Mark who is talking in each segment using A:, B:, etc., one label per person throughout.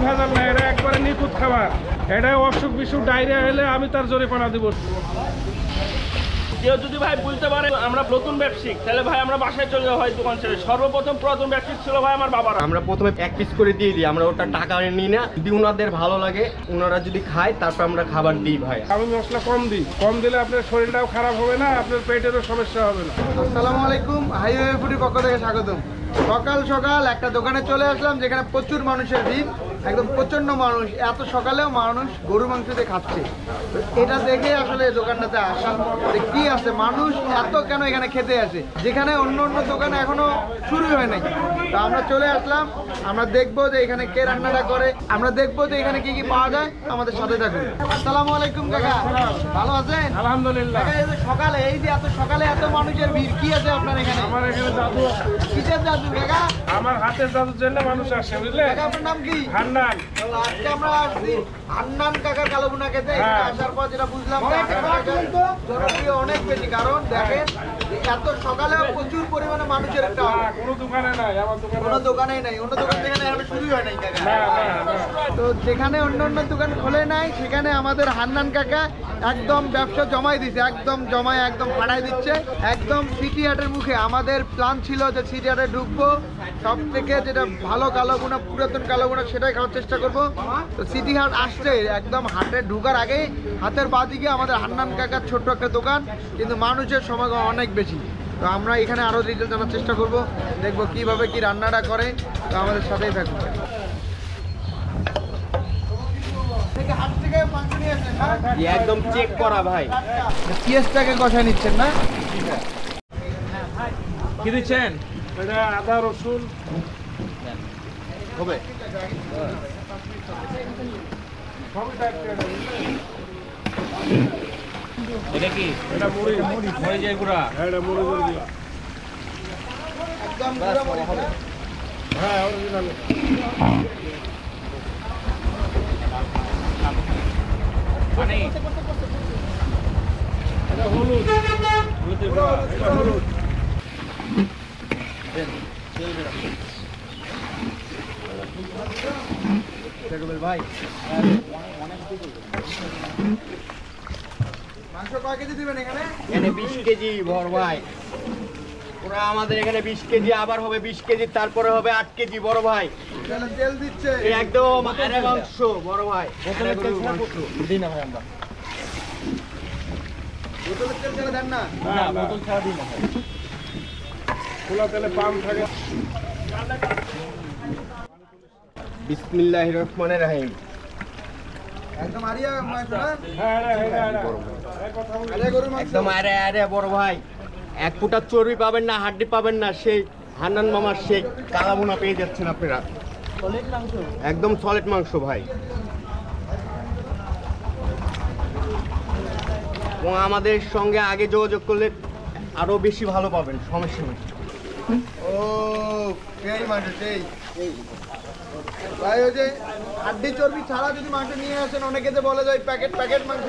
A: ভেজাল না, এটা একবারে নিখুঁত খাবার। এটা অসুখ বিসুখ ডায়রিয়া হলে আমি তার জরিমানা দিব। কেউ যদি ভাই বুঝতে পারে আমরা নতুন ব্যবসায়িক, তাহলে ভাই আমরা বাসায় চলে যাওয়া হয় দোকান ছেড়ে। সর্বপ্রথম ব্যবসায়িক ছিল ভাই আমার বাবারা।
B: আমরা প্রথমে এক পিস করে দিয়ে দিই, আমরা ওটা টাকা নিই না। যদি ওনাদের ভালো লাগে, ওনারা যদি খায়, তারপর আমরা খাবার দিই ভাই।
A: আমি মশলা কম দিই, কম দিলে আপনার শরীরটাও খারাপ হবে না, আপনার পেটেরও সমস্যা হবে না।
C: আসসালামু আলাইকুম, হাইওয়ে ফুডের পক্ষ থেকে স্বাগতম। সকাল সকাল একটা দোকানে চলে আসলাম যেখানে প্রচুর মানুষের ভিড়, একদম প্রচন্ড মানুষ। এত সকালেও মানুষ গরু মাংস দিয়ে খাচ্ছে। এটা দেখে আসলে দোকানটাতে আসা, কি আছে মানুষ এত কেন এখানে খেতে আসে, যেখানে অন্য অন্য দোকানে এখনো শুরু হয় নাই। তো আমরা চলে আসলাম, আমরা দেখবো যে এখানে কে রান্নাটা করে, আমরা দেখবো যে এখানে কি কি পাওয়া যায়। আমাদের সাথে থাকুন। আসসালামু আলাইকুম কাকা, ভালো আছেন?
A: আলহামদুলিল্লাহ।
C: সকালে এই যে এত সকালে এত মানুষের ভিড়, কি আছে আপনার এখানে?
A: আমার এখানে জাদু আছে।
C: কিসের জাদু কাকা?
A: আমার হাতের জাদুর জন্য মানুষ আসে, বুঝলেন?
C: কাকা আপনার নাম কি?
A: হান্নান।
C: আজকে আমরা আসছি হান্নান কাকার কালো ভুনা খেতে।
A: হ্যাঁ।
C: আসার পর যেটা বুঝলাম যে হান্নান কাকার জনপ্রিয় অনেক বেশি, কারণ দেখেন এত সকালেও প্রচুর পরিমাণে মানুষের একটা
A: কোনো দোকানে নাই, আমার দোকানে
C: কোনো দোকানেই নাই, অন্য দোকান যেখানে এখন শুরুই হয় নাই কাকা।
A: না, না, না।
C: তো যেখানে অন্য অন্য দোকান খোলে নাই, সেখানে আমাদের হান্নান কাকা একদম ব্যবসা জমাই দিচ্ছে, একদম জমায় একদম ফাটাই দিচ্ছে। একদম সিটি হাটের মুখে আমাদের প্ল্যান ছিল যে সিটি হাটে ঢুকবো, সব থেকে যেটা ভালো কালো গুণা, পুরাতন কালো গুণা, সেটাই খাওয়ার চেষ্টা করব। তো সিটি হাট আসছে, একদম হাটে ঢুকার আগেই হাতের বাদিকে আমাদের হান্নান কাকার ছোট্ট একটা দোকান, কিন্তু মানুষের সমাগম অনেক বেশি। তো আমরা এখানে আরও ডিটেল জানার চেষ্টা করব, দেখবো কিভাবে কি রান্নাটা করে। তো আমাদের সাথেই থাকবো।
B: একদম চেক করা ভাই।
C: পেঁয়াজটাকে কষায় নিচ্ছেন না?
A: কি দিচ্ছেন? এটা আদা রসুন
B: হবে।
D: এটা কি?
A: এটা মরিচ,
D: মরিচের গুঁড়া।
A: এটা মরিচের গুঁড়া।
C: একদম পুরো মরিচ না?
A: হ্যাঁ, অরিজিনাল।
D: মানে
A: এটা হলুদ,
D: হলুদের গুঁড়া।
A: এটা হলুদ।
B: ভাই
C: মাংস কয় কেজি দিবেন এখানে?
B: এখানে 20 কেজি বড় ভাই। পুরা আমাদের এখানে 20 কেজি, আবার হবে 20 কেজি, তারপরে হবে 8 কেজি বড় ভাই।
C: তাহলে তেল দিচ্ছে
B: এই একদম আরে মাংস বড় ভাই।
C: বোতলের তেল তেলে দেন না?
A: না, বোতল ছাড়া দিই না। খোলা তেলে পাম থাকে।
B: বিসমিল্লাহির রহমানির রহিম।
C: একদম আরিয়া মাংস না?
A: হ্যাঁ, এটা এই কথা বলি।
C: আরিয়া গরুর মাংস।
B: একদম আরে আরে বড় ভাই। এক ফুটা চর্বি পাবেন না, হাড্ডি পাবেন না, সেই হান্নান মামার সেই কালাভুনা পেয়ে যাচ্ছেন আপনারা। একদম সলিড মাংস ভাই। এবং আমাদের সঙ্গে আগে যোগাযোগ করলে আরো বেশি ভালো পাবেন, সমস্যা নেই।
C: ও সেই মাংস, সেই ভাই ওই যে হাড্ডি চর্বি ছাড়া যদি মাংস নিয়ে আসেন, অনেকে যে বলে যায় প্যাকেট মাংস।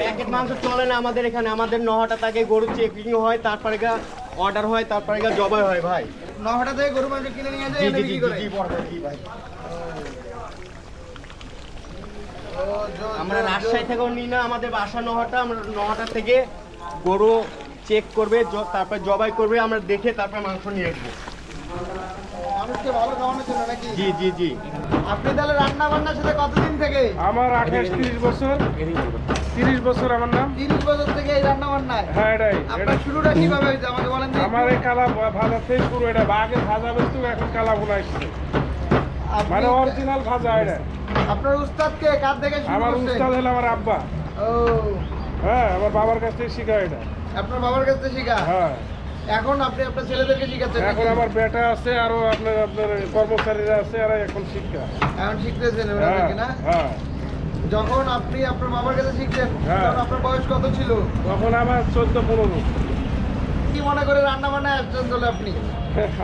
B: প্যাকেট মাংস চলে না আমাদের এখানে। আমাদের 9টা থেকে গরু চেকিং হয়, তারপরে অর্ডার হয়, তারপরে জবাই হয় ভাই।
C: 9টা থেকে গরু মাংস কিনে নিয়ে যায়,
B: জি
C: এনে
B: জি
C: বিক্রি
B: জি
C: করে।
B: জি বড় ভাই, জি ভাই।
C: ও, জোর,
B: আমরা
C: জোর,
B: রাজশাহী
C: জোর।
B: থেকেও নিই না, আমাদের বাসা 9টা। আমরা 9টা থেকে গরু চেক করবে, তারপর জবাই করবে, আমরা দেখে তারপর মাংস নিয়ে আসবো।
C: মানুষকে ভালো খাওয়ানোর জন্য নাকি?
B: জি জি জি।
C: আপনি তাহলে রান্না বান্নার সাথে কতদিন থেকে?
A: আমার 28-30 বছর। 30 বছর আমার নাম।
C: 30 বছর থেকে এই রান্না বান্নায়?
A: হ্যাঁ, এটাই।
C: আপনার শুরুটা কিভাবে হয়েছে আমাকে বলেন তো একটু?
A: আমার এই কালা ভাজা থেকে পুরো এটা আগে ভাজা বেশি, এখন কালা ভুনা আসছে।
C: আপনি-
A: মানে অরিজিনাল ভাজা এটা।
C: আপনার উস্তাদ কে, কার থেকে শুরু
A: আমার
C: করছেন?
A: উস্তাদ হলো আমার আব্বা।
C: ও,
A: হ্যাঁ, আমার বাবার কাছ থেকে শিখা এটা।
C: আপনার বাবার কাছ থেকে শিখা?
A: হ্যাঁ,
C: এখন আপনি আপনার ছেলেদেরকে শিখাচ্ছেন
A: এখন
C: নাকি?
A: আমার বেটা আছে, আরো আপনার কর্মচারীরা আছে, আর এখন শিক্ষা।
C: এখন শিখতেছেন
A: হ্যাঁ,
C: ওনাদেরকে না?
A: হ্যাঁ।
C: যখন আপনি আপনার বাবার কাছে শিখছেন,
A: হ্যাঁ।
C: তখন আপনার বয়স কত ছিল?
A: তখন আমার 14-15।
C: কি মনে করে রান্না বান্নায় আসছেন তাহলে আপনি?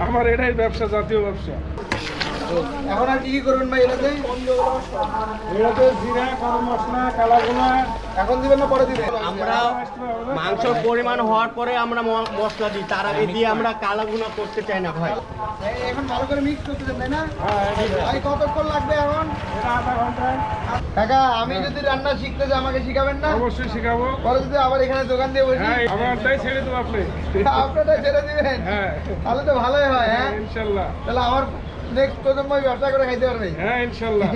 A: আমার এটাই ব্যবসা, জাতীয় ব্যবসা।
C: এখন আর কি কি করবেন ভাই এটাতে?
A: এটাতে জিরা, গরম মশলা, কালা গোনা।
C: এখন দিবেন না পরে দিবেন?
B: আমরা মাংসের পরিমাণ হওয়ার পরে আমরা মশলা দিই, তার আগে দিয়ে আমরা কালা গুনা করতে চাই না ভাই।
C: এখন ভালো করে মিক্স করতে দেন তাই না?
A: হ্যাঁ, এটা
C: ভাই কতক্ষণ লাগবে এখন?
A: আধা ঘন্টায়।
C: কাকা আমি যদি রান্না শিখতে যাই আমাকে শিখাবেন না?
A: অবশ্যই শিখাবো।
C: পরে যদি আবার এখানে দোকান দিয়ে বসি
A: হ্যাঁ, আমারটাই ছেড়ে দেবো আপনি।
C: আপনারা ছেড়ে দিবেন?
A: হ্যাঁ,
C: তাহলে তো ভালোই হয়। হ্যাঁ
A: ইনশাল্লাহ।
C: তাহলে আমার নেক্সট প্রজন্ম ব্যবসা করে খাইতে পারবে।
A: হ্যাঁ, ইনশাল্লাহ।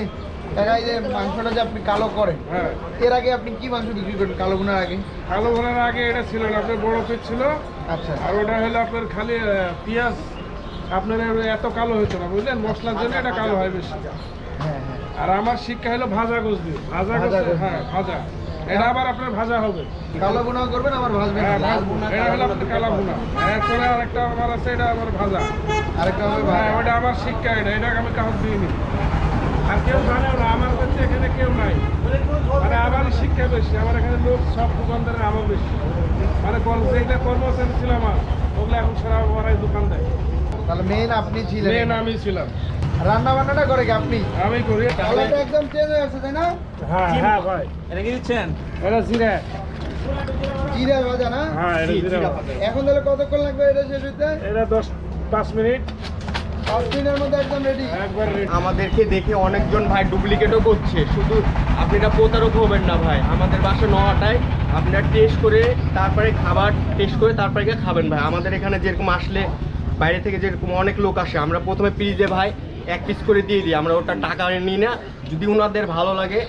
C: কাকা এই যে মাংসটা যে আপনি কালো করেন,
A: হ্যাঁ,
C: এর আগে আপনি কি মাংস বিক্রি করেন কালো গুনার আগে?
A: কালো ভোনার আগে এটা ছিল না, আপনার বড় পিস ছিল।
C: আচ্ছা
A: আর ওটা হলো আপনার খালি পেঁয়াজ, আপনার এত কালো হতো না, বুঝলেন? মশলার জন্য এটা কালো হয় বেশি।
C: হ্যাঁ হ্ঁ।
A: আর আমার শিক্ষা হলো ভাজা গোস দিয়ে, ভাজা
C: ভাজা
A: গোস।
C: গোস।
A: হ্যাঁ, ভাজা। এটা আবার আপনার ভাজা হবে।
C: কালো গুনাও করবেন আবার ভাজবেন?
A: হ্যাঁ, ভাজবো। এটা হলো আপনার কালা ভুনা। এরপরে আরেকটা আমার আছে, এটা আমার ভাজা।
C: আরেকটা হবে
A: হ্যাঁ,
C: ভাজা।
A: ওটা আমার শিক্ষা, এটা আমি কাউকে দিইনি। আর কেউ জানেও না, আমার কাছে এখানে কেউ নাই। মানে আমার শিক্ষা বেশি, আমার এখানে লোক সব দোকানদারের আমার বেশি। মানে যেটা কর্মচারী ছিল আমার, ওগুলো এখন সারা ওরাই দোকান দেয়।
C: তাহলে মেন আপনি ছিলেন?
A: মেন আমি ছিলাম।
C: রান্না বান্নাটা করে কি আপনি?
A: আমি করি।
C: কালারটা একদম চেঞ্জ হয়ে গেছে তাই না?
A: হ্যাঁ, হ্যাঁ ভাই।
D: এটা কি দিচ্ছেন?
A: এটা জিরা।
C: জিরা ভাজা না?
A: হ্যাঁ, এটা
B: জি,
A: জিরা।
B: জিরা ভাজা।
C: এখন তাহলে কতক্ষণ লাগবে এটা শেষ হইতে?
A: এটা 5 মিনিট
C: 5 মিনিটের মধ্যে একদম রেডি।
A: একবার ready।
B: আমাদেরকে দেখে অনেকজন ভাই ডুপ্লিকেটও করছে, শুধু আপনারা প্রতারক হবেন না ভাই। আমাদের বাসা নটায় আপনারা টেস্ট করে তারপরে খাবার টেস্ট করে তারপরে গিয়ে খাবেন ভাই। আমাদের এখানে যেরকম আসলে বাইরে থেকে যেরকম অনেক লোক আসে, আমরা প্রথমে পিজে ভাই 1 পিস করে দিয়ে দিই, আমরা ওটা টাকা নিই না। যদি ওনাদের ভালো লাগে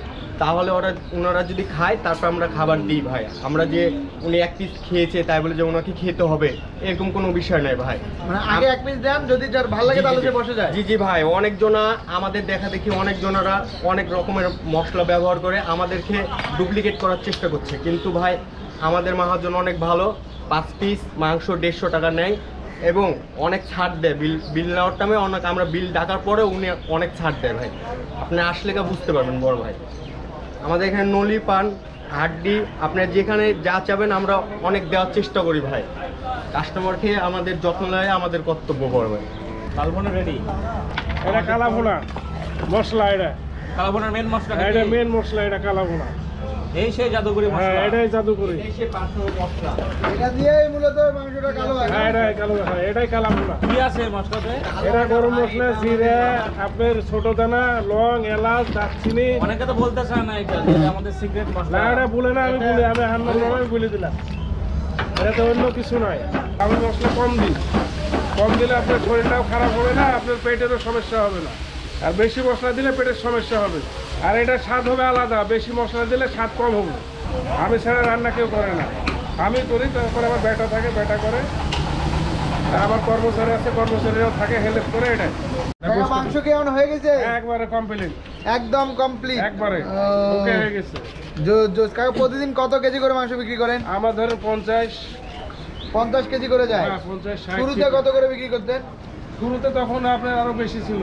B: তাহলে ওনারা যদি খায় তারপর আমরা খাবার দিই ভাই। আমরা যে উনি 1 পিস খেয়েছে তাই বলে যে ওনাকে খেতে হবে এরকম কোনো বিষয় নাই ভাই।
C: মানে আগে এক পিস দেন, যদি যার ভালো লাগে তাহলে সে বসে যায়।
B: জি জি ভাই, অনেকজনা আমাদের দেখা দেখি অনেকজনেরা অনেক রকমের মশলা ব্যবহার করে আমাদেরকে ডুপ্লিকেট করার চেষ্টা করছে, কিন্তু ভাই আমাদের মহাজন অনেক ভালো। 5 পিস মাংস 150 টাকা নেয় এবং অনেক ছাড় দেয়। বিল নেওয়ার টাইমে আমরা বিল ডাকার পরে উনি অনেক ছাড় দেয় ভাই। আপনি আসলে বুঝতে পারবেন বড় ভাই। আমাদের এখানে নলি পান, হাড্ডি, আপনার যেখানে যা চাবেন আমরা অনেক দেওয়ার চেষ্টা করি ভাই। কাস্টমারকে আমাদের যত্ন নেয় আমাদের কর্তব্য বড় ভাই।
D: কালভোনা রেডি।
A: এটা কালা ভুনা মশলা। এটা
D: কালভোনার মেন মশলা
A: এটা মেন মশলা, এটা কালা ভুনা।
D: এই সেই জাদুকরি
A: হ্যাঁ,
D: মশলা।
A: এটাই জাদুকরি।
C: এটা দিয়েই মূলত মাংসটা কালো হয়।
A: হ্যাঁ, এটাই কালো। হ্যাঁ, এটাই কালা ভুনা।
D: কি আছে মশলাতে?
A: এটা গরম মশলা, জিরা, আপনার ছোট দানা, লং, এলাচ, দারচিনি।
D: অনেকে তো বলতে চায় না এটা যে আমাদের সিক্রেট মশলা।
A: না, এটা বলে না, আমি হান্নান নামে বলে দিলাম। এটা তো অন্য কিছু নয়। আমি মশলা কম দিই। কম দিলে আপনার শরীরটাও খারাপ হবে না, আপনার পেটেরও সমস্যা হবে না। আর বেশি মশলা দিলে পেটের সমস্যা হবে। আর এটা স্বাদ হবে আলাদা, বেশি মশলা দিলে স্বাদ কম হবে। আমি ছাড়া রান্না কেউ করে না, আমি করি। তারপরে আমার বেটা থাকে, বেটা করে। আর আমার কর্মচারী আছে, কর্মচারীরাও থাকে, হেল্প করে। এটাই
C: কাকা, মাংস কেমন হয়ে গেছে?
A: একবারে কমপ্লিট,
C: একদম কমপ্লিট
A: একবারে ওকে হয়ে গেছে।
C: কাকা প্রতিদিন কত কেজি করে মাংস বিক্রি করেন?
A: আমার ধরেন
C: 50 কেজি করে যায়।
A: 50, 60
C: শুরুতে কত করে বিক্রি করতেন?
A: শুরুতে তখন আপনার আরো বেশি ছিল।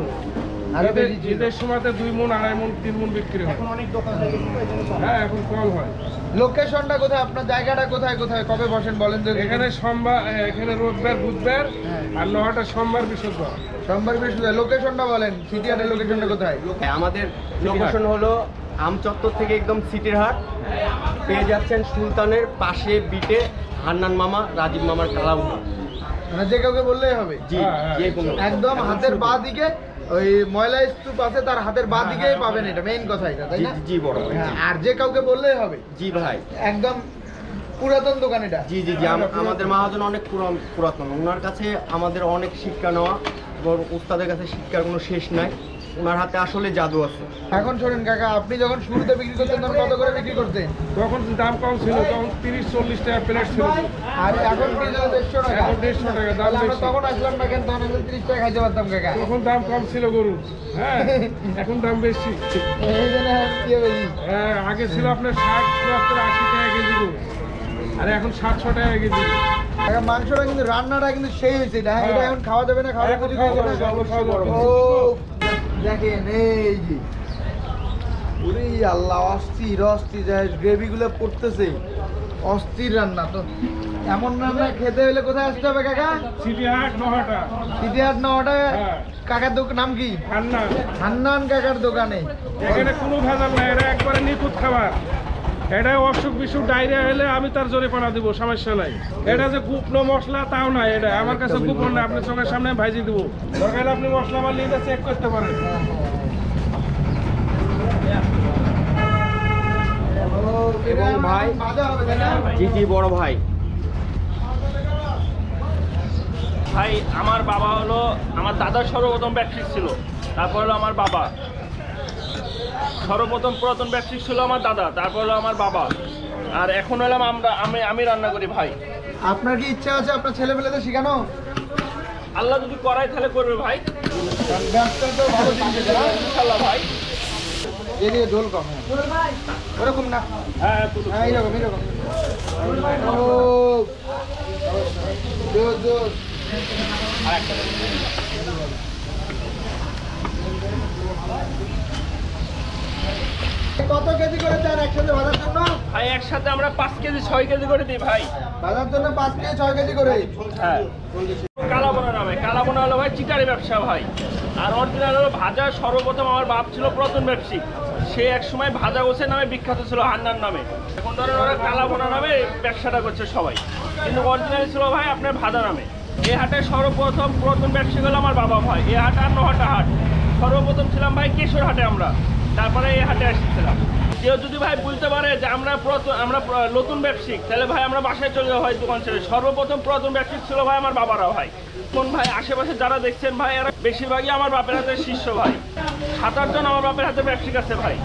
C: আরো বেশি ছিল।
A: ঈদের সময়তে 2 মণ, 2.5 মণ, 3 মণ বিক্রি হয়। হ্যাঁ, এখন কম হয়।
C: লোকেশনটা কোথায়? আপনার জায়গাটা কোথায় কোথায় কবে বসেন বলেন তো?
A: এখানে সোমবার, এখানে রোববার, বুধবার,
C: হ্যাঁ।
A: আর নহাটা সোমবার, বৃহস্পতিবার।
C: সোমবার বৃহস্পতিবার। লোকেশনটা বলেন, সিটি হাটের লোকেশনটা কোথায়?
B: আমাদের লোকেশন হলো আমচত্বর থেকে একদম সিটির হাট পেয়ে যাচ্ছেন। সুলতানের পাশে বিটে হান্নান মামা, রাজীব মামার কালাভুনা।
C: মানে যে কাউকে বললেই হবে?
B: জি,
A: হ্যাঁ,
B: যে কোনো
C: একদম হাতের বাঁ দিকে ওই ময়লা স্তূপ আছে, তার হাতের বাঁ দিকেই পাবেন। এটা মেইন কথা, এটা তাই
B: জি
C: না?
B: জি বড় ভাই,
C: হ্যাঁ,
B: জি।
C: আর যে কাউকে বললেই হবে।
B: জি ভাই,
C: একদম পুরাতন দোকান এটা।
B: জি জি জি আমাদের মহাজন অনেক পুরাতন। ওনার কাছে আমাদের অনেক শিক্ষা নেওয়া এবং উস্তাদের কাছে শিক্ষার কোনো শেষ নাই। ওনার হাতে আসলে জাদু আছে।
C: এখন শোনেন কাকা, আপনি যখন শুরুতে বিক্রি করতেন তখন কত করে বিক্রি করতেন?
A: তখন দাম কম ছিল, তখন 30-40 টাকা প্লেট ছিল।
C: আর এখন কি যেন 150 টাকা?
A: এখন 150 টাকা দাম
C: তাহলে আমরা
A: বেশি।
C: তখন আসলাম না কেন? তখন আমরা 30 টাকা খাইতে পারতাম কাকা।
A: তখন দাম কম ছিল গরু। হ্যাঁ, এখন দাম বেশি।
C: এই জন্য কি বেশি?
A: হ্যাঁ, আগে ছিল আপনার 60, 70, 80 টাকা কেজি গরু, আর এখন 700 টাকা কেজি।
C: কাকা মাংসটা কিন্তু রান্নাটা কিন্তু সেই হয়েছে এটা। হ্যাঁ, এটা
A: হ্যাঁ।
C: এখন খাওয়া যাবে না? খাওয়া
A: এখন
C: যাবে
A: খাওয়া যাবে, খাওয়া যাবে।
C: ও দেখেন এই যে ওরে আল্লাহ, অস্থির অস্থির গ্রেভি গুলো পড়তেছে। অস্থির রান্না তো। এমন রান্না খেতে হলে কোথায় আসতে হবে কাকা?
A: সিটিহাট নহটা।
C: সিটিহাট নটা।
A: হ্যাঁ।
C: কাকার নাম কি?
A: হান্নান।
C: হান্নান কাকার দোকানে।
A: এখানে কোনো ভেজাল নাই, এটা একবারে নিখুঁত খাবার। এটা অসুখ বিসুখ ডায়রিয়া হলে আমি তার জরিমানা দিব, সমস্যা নাই। এটা যে গুপ্নো মশলা তাও নাই, এটা আমার কাছে গোপন না, আপনার চোখের সামনে ভাইজি দেবো। দরকার হলে আপনি মশলা আমার লিখে চেক করতে পারেন।
B: এবং ভাই
C: ভাজা হবে তাই না?
B: জি বড় ভাই,
A: ভাই আমার বাবা হলো, আমার দাদা সর্বপ্রথম ব্যবসায়িক ছিল, তারপর হলো আমার বাবা। সর্বপ্রথম পুরাতন ব্যবসায়িক ছিল আমার দাদা, তারপর হলো আমার বাবা, আর এখন হলাম আমি রান্না করি ভাই।
C: আপনার কি ইচ্ছা আছে আপনার ছেলেমেয়েদের শেখানো?
A: আল্লাহ যদি করায় তাহলে করবে ভাই,
C: ব্যবসা তো ভালো শিখেছে না?
A: ইনশাল্লাহ ভাই।
C: এদিকে ঝোল কম, ওরকম না,
A: হ্যাঁ
C: হ্যাঁ এইরকম এইরকম। ও জোর জোর। কত কেজি করে চান একসাথে ভাজার জন্য?
A: ভাই একসাথে আমরা 5 কেজি 6 কেজি করে দিই ভাই।
C: ভাজার জন্য 5 থেকে 6 কেজি করে।
A: হ্যাঁ, কালাবোনা নামে। কালাবোনা হলো ভাই চিকারি ব্যবসা ভাই, আর অরিজিনাল হলো ভাজা। সর্বপ্রথম আমার বাপ ছিল প্রথম ব্যবসায়িক, সে এক সময় ভাজা গোছের নামে বিখ্যাত ছিল, হান্নান নামে। এখন ধরেন ওরা কালাবোনা নামে ব্যবসাটা করছে সবাই, কিন্তু অরিজিনাল ছিল ভাই আপনার ভাজা নামে। এই হাটে সর্বপ্রথম পুরাতন ব্যবসায়ী হলো আমার বাবা ভাই। এই হাট আর নোহাটা হাট, সর্বপ্রথম ছিলাম ভাই কেশর হাটে আমরা, তারপরে এই হাটে এসেছিলাম। কেউ যদি ভাই বুঝতে পারে যে আমরা নতুন ব্যবসায়িক, তাহলে ভাই আমরা বাসায় চলে যাওয়া হয় দোকান ছেড়ে। সর্বপ্রথম পুরাতন ব্যবসায়িক ছিল ভাই আমার বাবারা ভাই। কোন ভাই আশেপাশে যারা দেখছেন ভাই, এরা বেশিরভাগই আমার বাপের হাতের শিষ্য ভাই। 7-8 জন আমার বাপের হাতে ব্যবসায়িক আছে ভাই।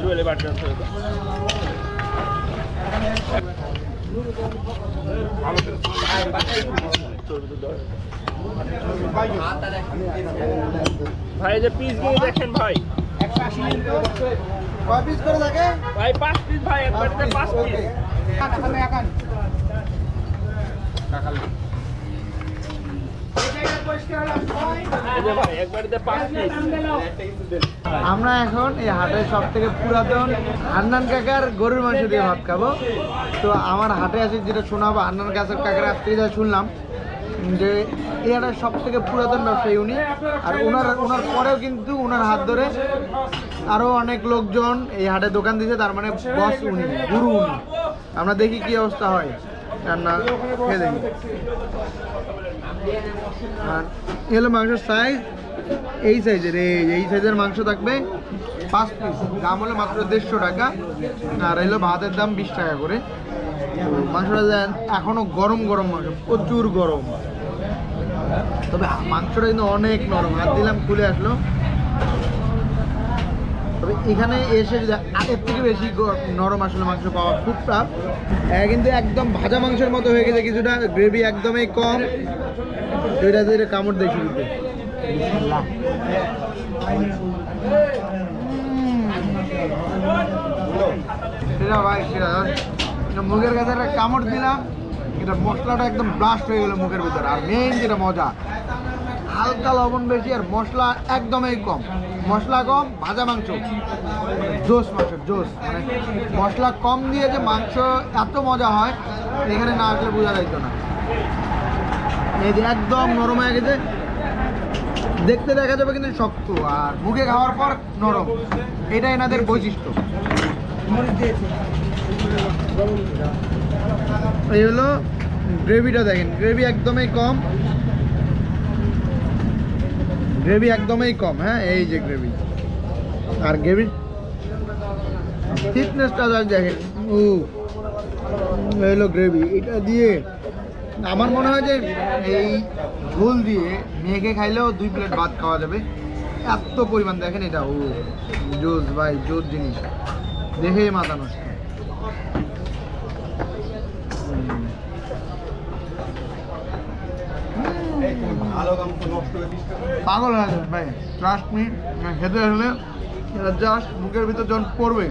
A: জুয়েলে বাটন ভাই, যে পিস গুলো দেখেন ভাই,
C: কয় পিস করে থাকে?
A: ভাই 5 পিস ভাই, একবারে 5 পিস। এই যে ভাই একবারে 5 পিস।
C: আমরা এখন এই হাটের সব থেকে পুরাতন হান্নান কাকার গরুর মাংস দিয়ে ভাত খাবো। তো আমার হাটে আছে যেটা শোনাবো, হান্নান কাকার কাছ থেকে যা শুনলাম যে এই হাটের সব থেকে পুরাতন ব্যবসায়ী উনি, আর ওনার পরেও কিন্তু ওনার হাত ধরে আরও অনেক লোকজন এই হাটে দোকান দিয়েছে, তার মানে বস উনি, গুরু উনি। আমরা দেখি কি অবস্থা হয়, রান্না খেয়ে দেখি। আর এলো মাংসের সাইজ, এই সাইজের, এই সাইজের মাংস থাকবে 5 পিস, দাম হলো মাত্র 150 টাকা। আর এলো ভাতের দাম 20 টাকা করে। মাংসটা দেন এখনো গরম গরম মাংস, প্রচুর গরম। তবে মাংসটা কিন্তু অনেক নরম, হাত দিলাম খুলে আসলো। তবে এখানে এসে যদি আগের থেকে বেশি নরম আসলে মাংস পাওয়া খুব টাফ। কিন্তু একদম ভাজা মাংসের মতো হয়ে গেছে কিছুটা, গ্রেভি একদমই কম। দুইটা কামড় দেয় শুরুতে। সেটা ভাই সেটা মুখের কাছে একটা কামড় দিলাম, এটা মশলাটা একদম ব্লাস্ট হয়ে গেল মুখের ভিতরে। আর মেইন যেটা মজা, হালকা লবণ বেশি আর মশলা একদমই কম। মশলা কম, ভাজা মাংস জোস, মাংসের জোস। মানে মশলা কম দিয়ে যে মাংস এত মজা হয় এখানে না আসলে বোঝা যাইত না। এই যে একদম নরম হয়ে গেছে, দেখতে দেখা যাবে কিন্তু শক্ত, আর মুখে খাওয়ার পর নরম। এটা এনাদের বৈশিষ্ট্য। এই হলো গ্রেভিটা, দেখেন গ্রেভি একদমই কম, গ্রেভি একদমই কম। হ্যাঁ, এই যে গ্রেভি, আর গ্রেভির থিকনেসটা দেখেন। এই হলো গ্রেভি। এটা দিয়ে আমার মনে হয় যে এই ঝোল দিয়ে মেখে খাইলেও 2 প্লেট ভাত খাওয়া যাবে, এত পরিমাণ। দেখেন এটা জোস ভাই, জোস জিনিস, দেখেই মাথা নষ্ট। পাগল হয়ে যাবে ভাই, ট্রাস্ট মি। খেতে হলে এটা জাস্ট মুখের ভিতর যখন পড়বে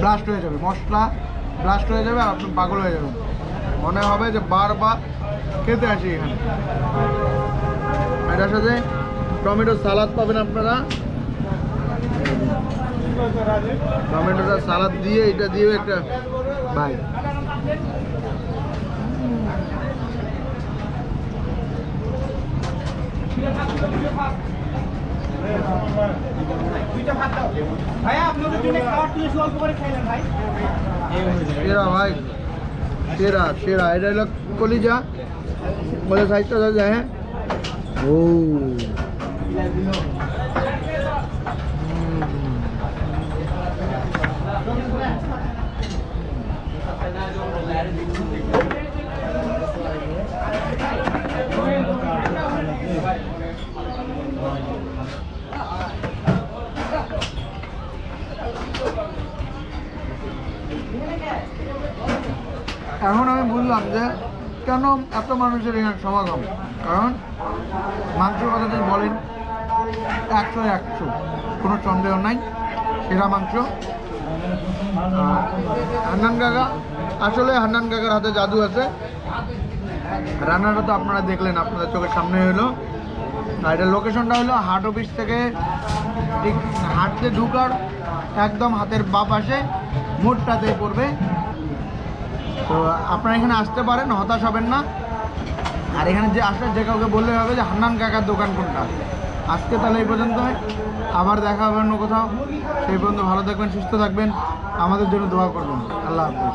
C: ব্লাস্ট হয়ে যাবে, মশলা ব্লাস্ট হয়ে যাবে আর আপনি পাগল হয়ে যাবেন, মনে হবে যে বারবার খেতে আসি এখানে। এটার সাথে টমেটো সালাদ পাবেন আপনারা, টমেটোটা সালাদ দিয়ে এটা দিয়ে একটা ভাই সেরা ভাই, সেরা সেরা। এটা হলো কলিজা, বলে সাইজটা যায়। হ্যাঁ, ও এখন আমি বুঝলাম যে কেন এত মানুষের এখানে সমাগম। কারণ মাংসের কথা যদি বলেন 100 কোনো সন্দেহ নাই, সেরা মাংস। হান্নান কাকা, আসলে হান্নান কাকার হাতে জাদু আছে। রান্নাটা তো আপনারা দেখলেন, আপনাদের চোখের সামনে হলো। আর এটার লোকেশনটা হলো হাট অফিস থেকে ঠিক হাঁটতে ঢুকার একদম হাতের বাঁ পাশে মোড়টাতেই পড়বে। তো আপনারা এখানে আসতে পারেন, হতাশ হবেন না। আর এখানে যে আসলে যে কাউকে বললে হবে যে হান্নান কাকার দোকান কোনটা। আজকে তাহলে এই পর্যন্ত, আবার দেখা হবে অন্য কোথাও। সেই পর্যন্ত ভালো থাকবেন, সুস্থ থাকবেন, আমাদের জন্য দোয়া করবেন। আল্লাহ হাফেজ।